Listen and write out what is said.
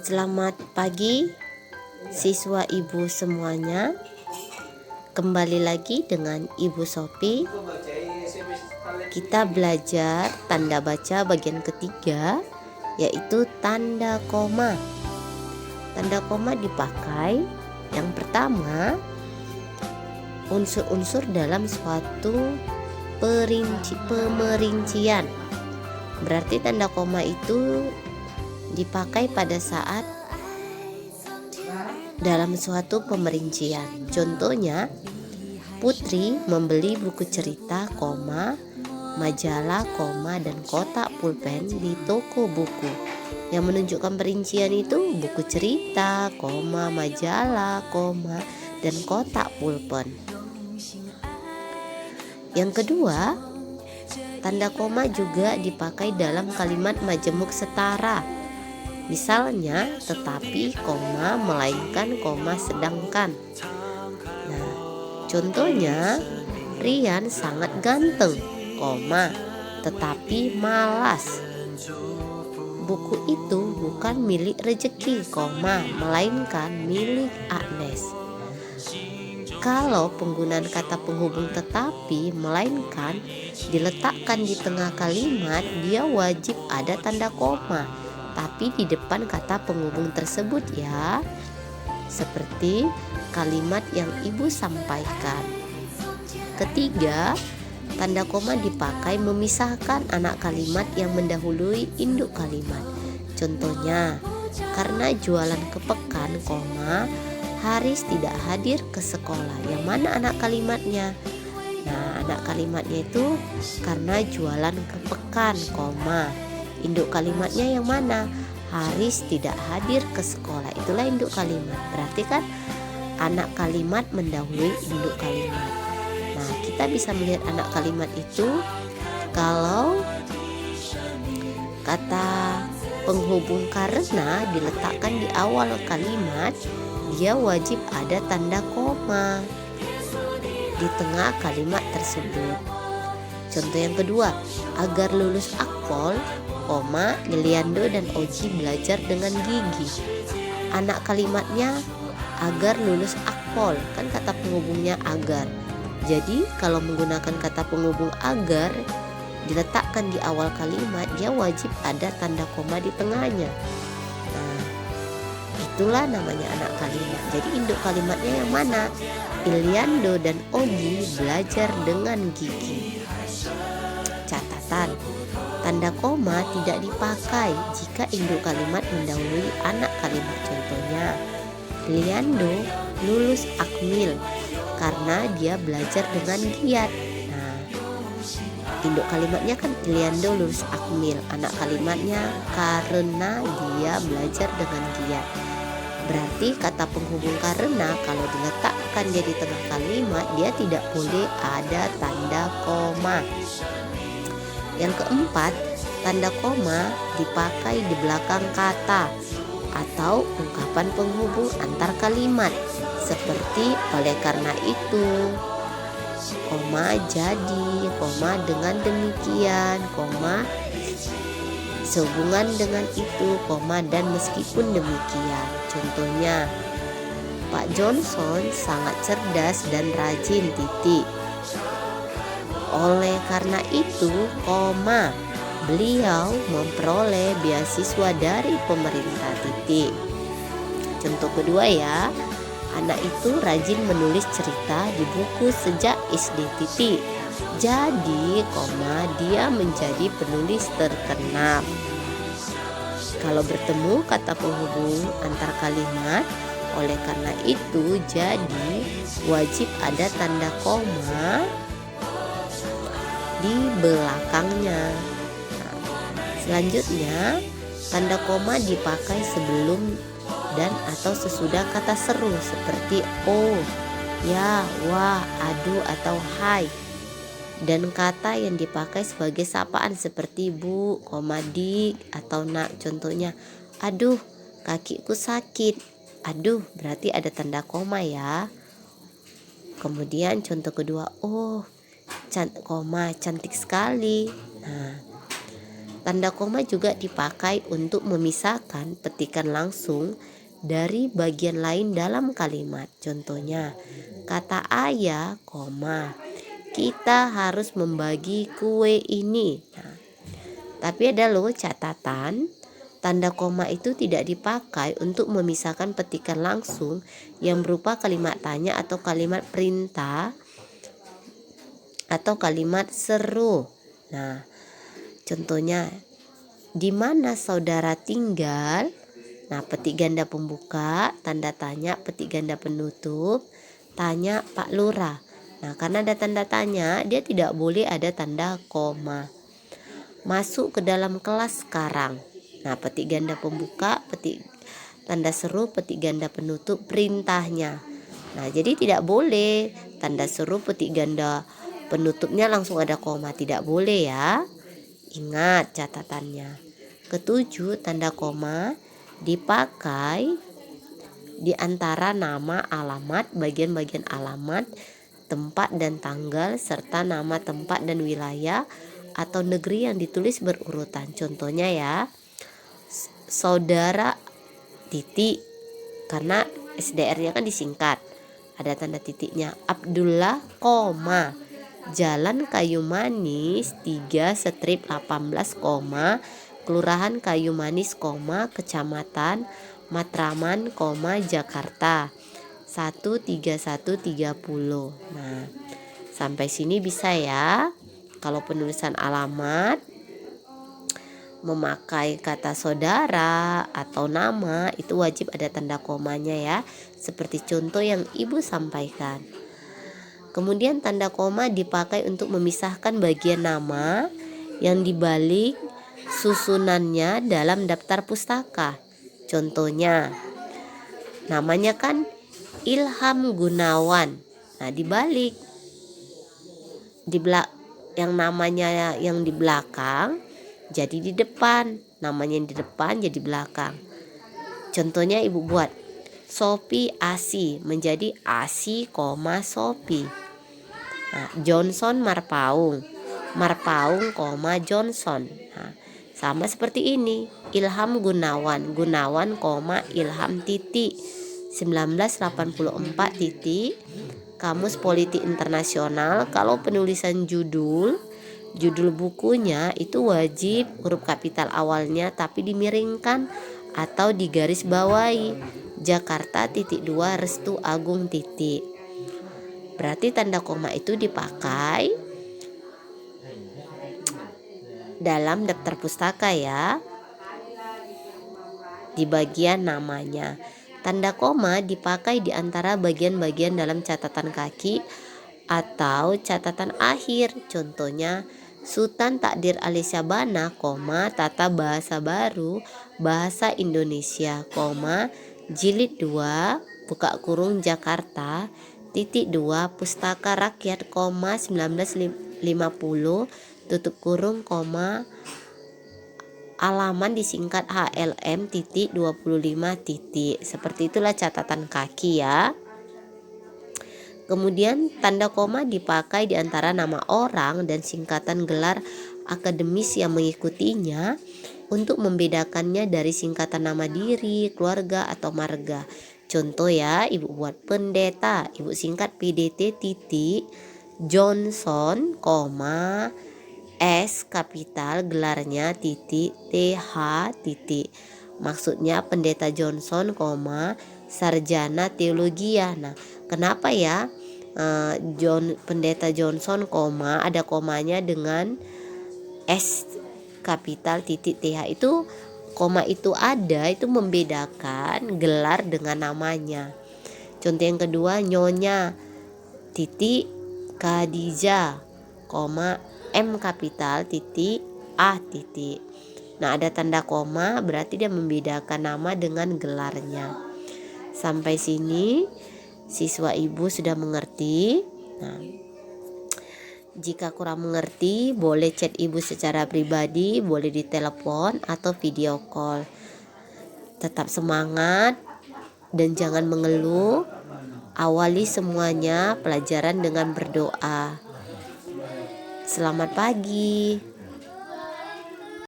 Selamat pagi siswa ibu semuanya. Kembali lagi dengan Ibu Sophie. Kita belajar tanda baca bagian ketiga, yaitu tanda koma. Tanda koma dipakai yang pertama, unsur-unsur dalam suatu pemerincian. Berarti tanda koma itu dipakai pada saat dalam suatu pemerincian. Contohnya, Putri membeli buku cerita, majalah, dan kotak pulpen di toko buku. Yang menunjukkan perincian itu buku cerita, majalah, dan kotak pulpen. Yang kedua, tanda koma juga dipakai dalam kalimat majemuk setara. Misalnya, tetapi, melainkan, sedangkan. Nah, contohnya, Rian sangat ganteng, tetapi malas. Buku itu bukan milik Rezeki, melainkan milik Agnes. Kalau penggunaan kata penghubung tetapi, melainkan diletakkan di tengah kalimat, dia wajib ada tanda koma, tapi di depan kata penghubung tersebut ya. Seperti kalimat yang ibu sampaikan. Ketiga, tanda koma dipakai memisahkan anak kalimat yang mendahului induk kalimat. Contohnya, karena jualan kepekan, Haris tidak hadir ke sekolah. Yang mana anak kalimatnya? Nah, anak kalimatnya itu karena jualan kepekan, induk kalimatnya yang mana? Haris tidak hadir ke sekolah. Itulah induk kalimat. Berarti kan anak kalimat mendahului induk kalimat. Nah, kita bisa melihat anak kalimat itu kalau kata penghubung karena diletakkan di awal kalimat, dia wajib ada tanda koma di tengah kalimat tersebut. Contoh yang kedua, agar lulus akpol, Liliando dan Oji belajar dengan gigi. Anak kalimatnya agar lulus akpol, kan kata penghubungnya agar. Jadi kalau menggunakan kata penghubung agar diletakkan di awal kalimat, dia wajib ada tanda koma di tengahnya. Nah, itulah namanya anak kalimat. Jadi induk kalimatnya yang mana? Iliando dan Oji belajar dengan gigi. Catatan, tanda koma tidak dipakai jika induk kalimat mendahului anak kalimat. Contohnya, Iliando lulus akmil karena dia belajar dengan giat. Nah, induk kalimatnya kan Iliando lulus akmil, anak kalimatnya karena dia belajar dengan giat. Berarti kata penghubung karena kalau diletakkan dia di tengah kalimat, dia tidak boleh ada tanda koma. Yang keempat, tanda koma dipakai di belakang kata atau ungkapan penghubung antar kalimat, seperti oleh karena itu, jadi, dengan demikian, sehubungan dengan itu, dan meskipun demikian. Contohnya, Pak Johnson sangat cerdas dan rajin, oleh karena itu, beliau memperoleh beasiswa dari pemerintah, Contoh kedua ya, anak itu rajin menulis cerita di buku sejak SD, Jadi, dia menjadi penulis terkenal. Kalau bertemu kata penghubung antar kalimat, oleh karena itu, jadi wajib ada tanda koma di belakangnya. Selanjutnya, tanda koma dipakai sebelum dan atau sesudah kata seru seperti oh, ya, wah, aduh atau hai. Dan kata yang dipakai sebagai sapaan seperti bu, dik atau nak. Contohnya, aduh, kakiku sakit. Aduh, berarti ada tanda koma ya. Kemudian contoh kedua, oh, cantik sekali. Nah, Tanda koma juga dipakai untuk memisahkan petikan langsung dari bagian lain dalam kalimat. Contohnya, kata ayah, koma, kita harus membagi kue ini. Nah, tapi ada loh catatan, tanda koma itu tidak dipakai untuk memisahkan petikan langsung yang berupa kalimat tanya atau kalimat perintah atau kalimat seru. Nah, contohnya, di mana saudara tinggal? Nah, petik ganda pembuka, tanda tanya, petik ganda penutup, tanya Pak Lurah. Nah, karena ada tanda tanya, dia tidak boleh ada tanda koma. Masuk ke dalam kelas sekarang. Nah, petik ganda pembuka, petik tanda seru, petik ganda penutup, perintahnya. Nah, jadi tidak boleh tanda seru, petik ganda penutupnya langsung ada koma, tidak boleh ya. Ingat catatannya. Ketujuh, tanda koma dipakai di antara nama, alamat, bagian-bagian alamat, tempat dan tanggal, serta nama tempat dan wilayah atau negeri yang ditulis berurutan. Contohnya ya, saudara titik, karena SDR-nya kan disingkat, ada tanda titiknya. Abdullah, koma, Jalan Kayu Manis 3/18, Kelurahan Kayu Manis, Kecamatan Matraman, Jakarta 13130. Nah, sampai sini bisa ya. Kalau penulisan alamat memakai kata saudara atau nama, itu wajib ada tanda komanya ya, seperti contoh yang Ibu sampaikan. Kemudian tanda koma dipakai untuk memisahkan bagian nama yang dibalik susunannya dalam daftar pustaka. Contohnya, namanya kan Ilham Gunawan. Nah, dibalik yang namanya yang di belakang jadi di depan, namanya yang di depan jadi belakang. Contohnya Ibu buat Sophie Asi menjadi Asi, Sophie. Nah, Johnson Marpaung, Johnson. Nah, sama seperti ini. Ilham Gunawan, Ilham titik 1984 titik. Kamus Politik Internasional. Kalau penulisan judul bukunya itu wajib huruf kapital awalnya tapi dimiringkan atau digaris bawahi. Jakarta titik 2 Restu Agung titik. Berarti tanda koma itu dipakai dalam daftar pustaka ya, di bagian namanya. Tanda koma dipakai di antara bagian-bagian dalam catatan kaki atau catatan akhir. Contohnya, Sultan Takdir Ali Syabana, Tata Bahasa Baru Bahasa Indonesia, Jilid 2, buka kurung Jakarta, titik 2, Pustaka Rakyat, 1950, tutup kurung, halaman disingkat HLM titik 25 titik. Seperti itulah catatan kaki ya. Kemudian tanda koma dipakai di antara nama orang dan singkatan gelar akademis yang mengikutinya untuk membedakannya dari singkatan nama diri, keluarga, atau marga. Contoh ya, Ibu buat pendeta, Ibu singkat PDT titik Johnson, S kapital gelarnya titik TH titik. Maksudnya pendeta Johnson, sarjana teologia. Nah, kenapa ya pendeta Johnson, ada komanya dengan S kapital titik TH itu? Koma itu ada, itu membedakan gelar dengan namanya. Contoh yang kedua, Nyonya titik Khadijah, M kapital titik A titik. Nah, ada tanda koma berarti dia membedakan nama dengan gelarnya. Sampai sini siswa Ibu sudah mengerti. Nah, jika kurang mengerti, boleh chat Ibu secara pribadi, boleh ditelepon atau video call. Tetap semangat dan jangan mengeluh. Awali semuanya pelajaran dengan berdoa. Selamat pagi.